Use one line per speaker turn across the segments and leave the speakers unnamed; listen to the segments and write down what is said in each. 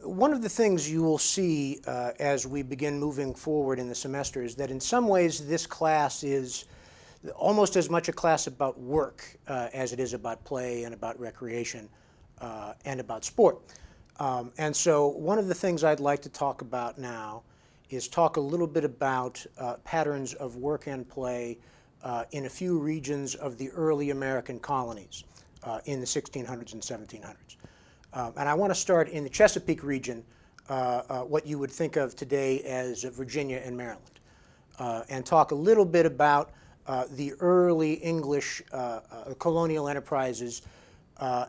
One of the things you will see as we begin moving forward in the semester is that in some ways this class is almost as much a class about work as it is about play and about recreation and about sport. And so one of the things I'd like to talk about now is talk a little bit about patterns of work and play in a few regions of the early American colonies in the 1600s and 1700s. And I want to start in the Chesapeake region, what you would think of today as Virginia and Maryland, and talk a little bit about the early English colonial enterprises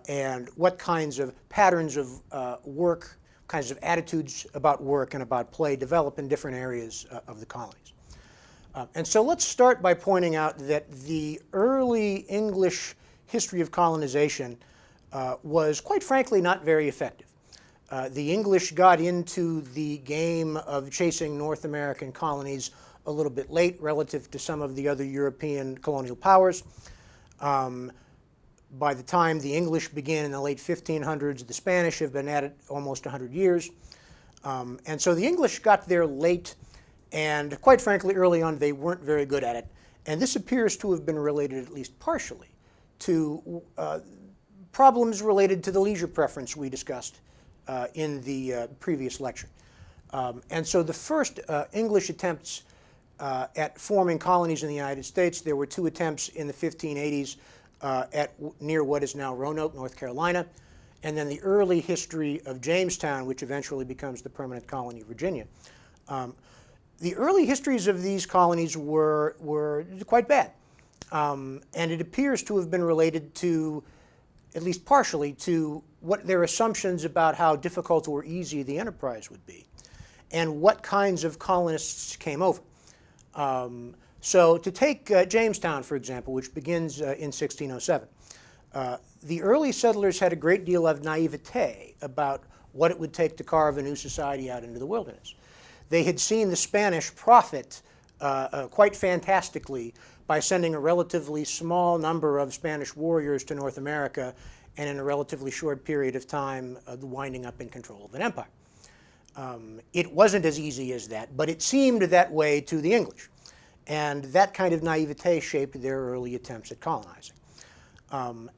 and what kinds of patterns of work, kinds of attitudes about work and about play develop in different areas of the colonies. And so let's start by pointing out that the early English history of colonization was, quite frankly, not very effective. The English got into the game of chasing North American colonies a little bit late relative to some of the other European colonial powers. By the time the English began in the late 1500s, the Spanish have been at it almost 100 years. And so the English got there late, and quite frankly, early on, they weren't very good at it. And this appears to have been related, at least partially, to problems related to the leisure preference we discussed in the previous lecture. And so the first English attempts at forming colonies in the United States, there were two attempts in the 1580s near what is now Roanoke, North Carolina, and then the early history of Jamestown, which eventually becomes the permanent colony of Virginia. The early histories of these colonies were quite bad, and it appears to have been related to, at least partially, to what their assumptions about how difficult or easy the enterprise would be, and what kinds of colonists came over. So to take Jamestown, for example, which begins in 1607, the early settlers had a great deal of naivete about what it would take to carve a new society out into the wilderness. They had seen the Spanish profit quite fantastically by sending a relatively small number of Spanish warriors to North America, and in a relatively short period of time, winding up in control of an empire. It wasn't as easy as that, but it seemed that way to the English. And that kind of naivete shaped their early attempts at colonizing.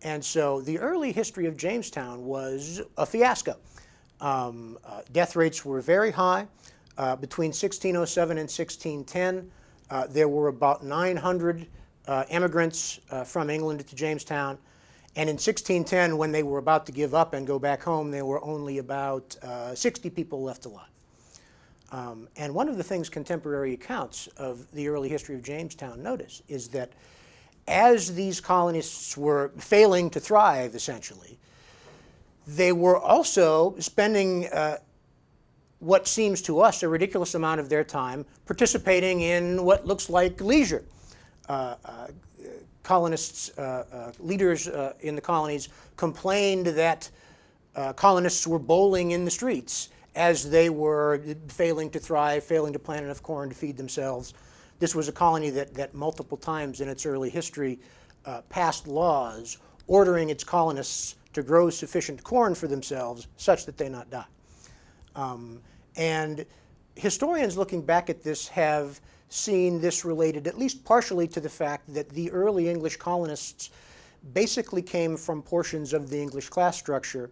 And so the early history of Jamestown was a fiasco. Death rates were very high. Between 1607 and 1610, there were about 900 immigrants from England to Jamestown. And in 1610, when they were about to give up and go back home, there were only about 60 people left alive. And one of the things contemporary accounts of the early history of Jamestown notice is that as these colonists were failing to thrive, essentially, they were also spending what seems to us a ridiculous amount of their time participating in what looks like leisure. Colonists, leaders in the colonies complained that colonists were bowling in the streets as they were failing to thrive, failing to plant enough corn to feed themselves. This was a colony that multiple times in its early history passed laws ordering its colonists to grow sufficient corn for themselves such that they not die. And historians looking back at this have seen this related at least partially to the fact that the early English colonists basically came from portions of the English class structure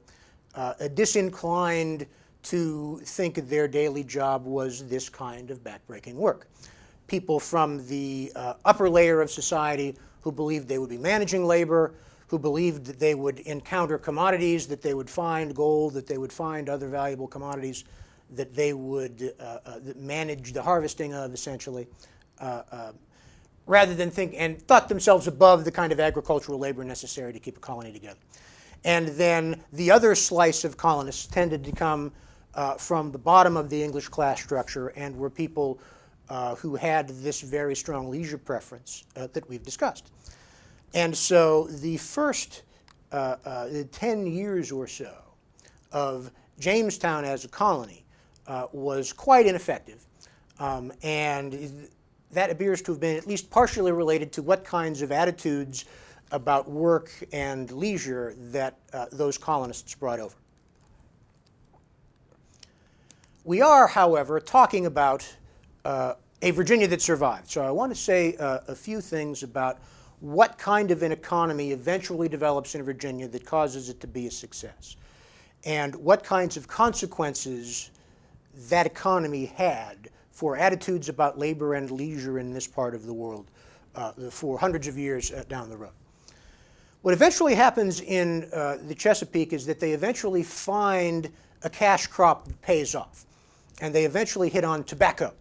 disinclined to think their daily job was this kind of backbreaking work. People from the upper layer of society who believed they would be managing labor, who believed that they would encounter commodities, that they would find gold, that they would find other valuable commodities, that they would manage the harvesting of, essentially, rather than think, and thought themselves above the kind of agricultural labor necessary to keep a colony together. And then the other slice of colonists tended to come from the bottom of the English class structure and were people who had this very strong leisure preference that we've discussed. And so the first 10 years or so of Jamestown as a colony was quite ineffective. And that appears to have been at least partially related to what kinds of attitudes about work and leisure that those colonists brought over. We are, however, talking about a Virginia that survived. So I want to say a few things about what kind of an economy eventually develops in Virginia that causes it to be a success, and what kinds of consequences that economy had for attitudes about labor and leisure in this part of the world for hundreds of years down the road. What eventually happens in the Chesapeake is that they eventually find a cash crop that pays off, and they eventually hit on tobacco.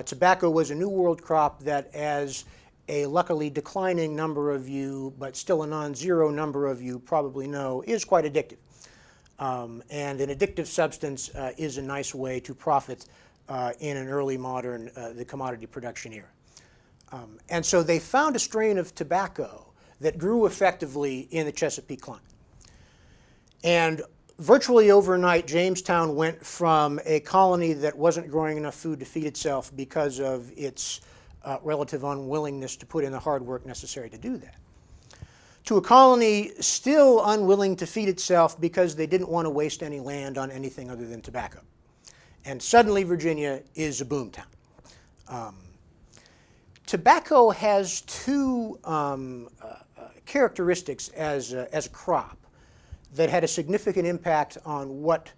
Tobacco was a New World crop that, as a luckily declining number of you, but still a non-zero number of you probably know, is quite addictive. And an addictive substance is a nice way to profit in an early modern, the commodity production era. And so they found a strain of tobacco that grew effectively in the Chesapeake climate. And virtually overnight, Jamestown went from a colony that wasn't growing enough food to feed itself because of its relative unwillingness to put in the hard work necessary to do that, to a colony still unwilling to feed itself because they didn't want to waste any land on anything other than tobacco. And suddenly Virginia is a boomtown. Tobacco has two characteristics as a crop that had a significant impact on what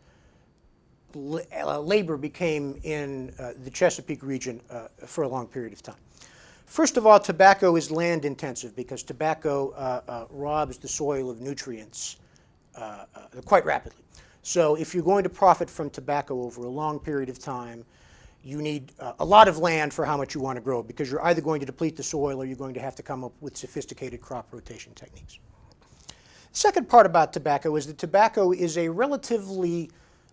labor became in the Chesapeake region for a long period of time. First of all, tobacco is land intensive because tobacco robs the soil of nutrients quite rapidly. So if you're going to profit from tobacco over a long period of time, you need a lot of land for how much you want to grow, because you're either going to deplete the soil or you're going to have to come up with sophisticated crop rotation techniques. The second part about tobacco is that tobacco is a relatively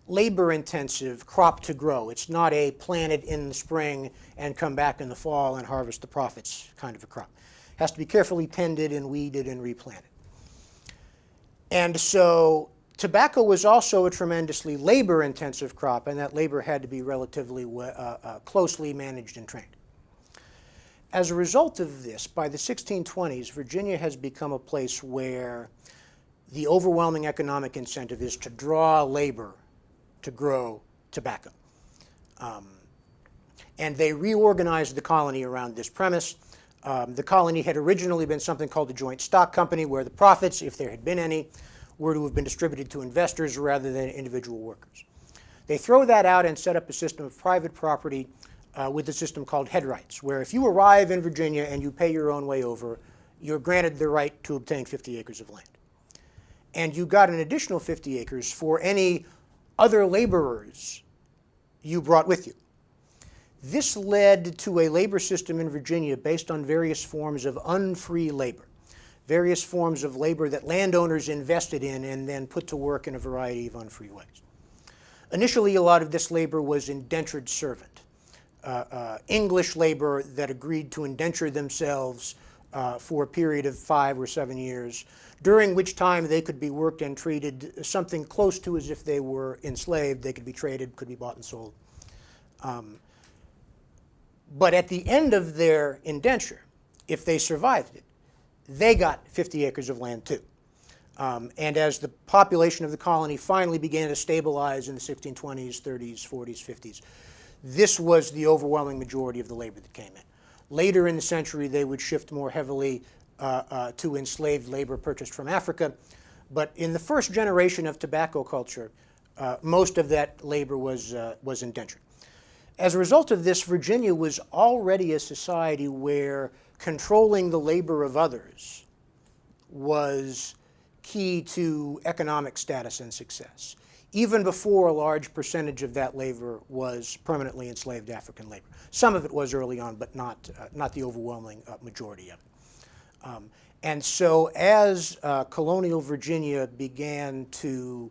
labor-intensive crop to grow. It's not a plant it in the spring and come back in the fall and harvest the profits kind of a crop. It has to be carefully tended and weeded and replanted. And so tobacco was also a tremendously labor-intensive crop, and that labor had to be relatively closely managed and trained. As a result of this, by the 1620s, Virginia has become a place where the overwhelming economic incentive is to draw labor to grow tobacco. And they reorganized the colony around this premise. The colony had originally been something called the Joint Stock Company, where the profits, if there had been any, were to have been distributed to investors rather than individual workers. They throw that out and set up a system of private property with a system called head rights, where if you arrive in Virginia and you pay your own way over, you're granted the right to obtain 50 acres of land. And you got an additional 50 acres for any other laborers you brought with you. This led to a labor system in Virginia based on various forms of unfree labor, various forms of labor that landowners invested in and then put to work in a variety of unfree ways. Initially, a lot of this labor was indentured servant, English labor that agreed to indenture themselves for a period of 5 or 7 years, during which time they could be worked and treated something close to as if they were enslaved. They could be traded, could be bought and sold. But at the end of their indenture, if they survived it, they got 50 acres of land too. And as the population of the colony finally began to stabilize in the 1620s, 30s, 40s, 50s, this was the overwhelming majority of the labor that came in. Later in the century, they would shift more heavily to enslaved labor purchased from Africa. But in the first generation of tobacco culture, most of that labor was indentured. As a result of this, Virginia was already a society where controlling the labor of others was key to economic status and success, even before a large percentage of that labor was permanently enslaved African labor. Some of it was early on, but not the overwhelming majority of it. And so as colonial Virginia began to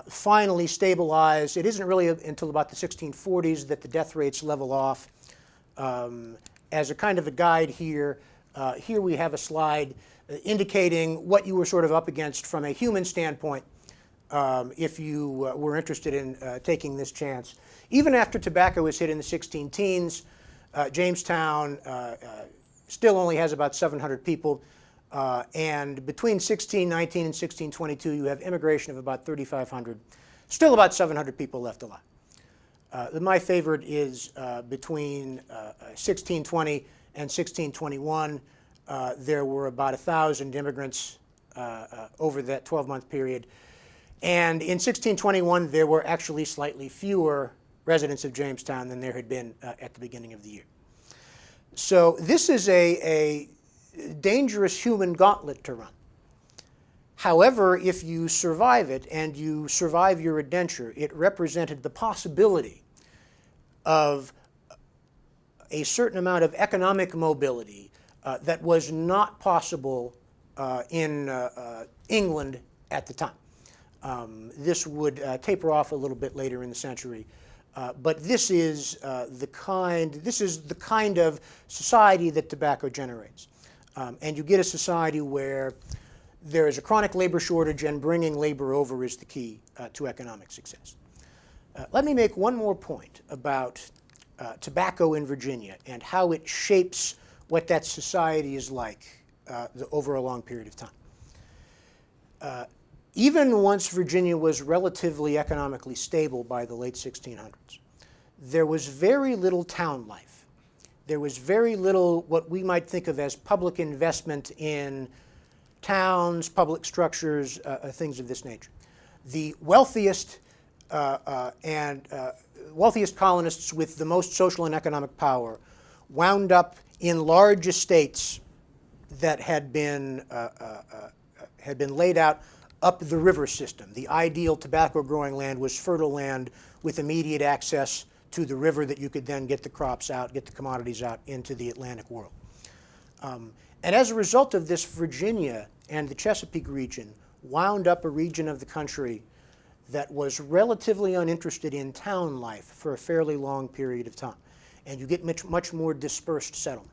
finally stabilize, it isn't really until about the 1640s that the death rates level off. As a kind of a guide here, here we have a slide indicating what you were sort of up against from a human standpoint if you were interested in taking this chance. Even after tobacco was hit in the 16 teens, Jamestown still only has about 700 people. And between 1619 and 1622, you have immigration of about 3,500. Still about 700 people left alive. My favorite is between 1620 and 1621. There were about 1,000 immigrants over that 12-month period. And in 1621, there were actually slightly fewer residents of Jamestown than there had been at the beginning of the year. So this is a dangerous human gauntlet to run. However, if you survive it and you survive your adventure, it represented the possibility of a certain amount of economic mobility that was not possible in England at the time. This would taper off a little bit later in the century, but this is the kind of society that tobacco generates, and you get a society where there is a chronic labor shortage, and bringing labor over is the key to economic success. Let me make one more point about tobacco in Virginia and how it shapes what that society is like over a long period of time. Even once Virginia was relatively economically stable by the late 1600s, there was very little town life. There was very little what we might think of as public investment in towns, public structures, things of this nature. The wealthiest wealthiest colonists with the most social and economic power wound up in large estates that had been laid out up the river system. The ideal tobacco growing land was fertile land with immediate access to the river that you could then get the crops out, get the commodities out into the Atlantic world. And as a result of this, Virginia and the Chesapeake region wound up a region of the country that was relatively uninterested in town life for a fairly long period of time. And you get much more dispersed settlement.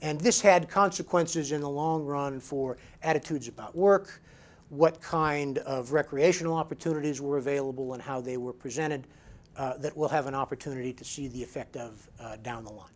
And this had consequences in the long run for attitudes about work, what kind of recreational opportunities were available and how they were presented, that we'll have an opportunity to see the effect of down the line.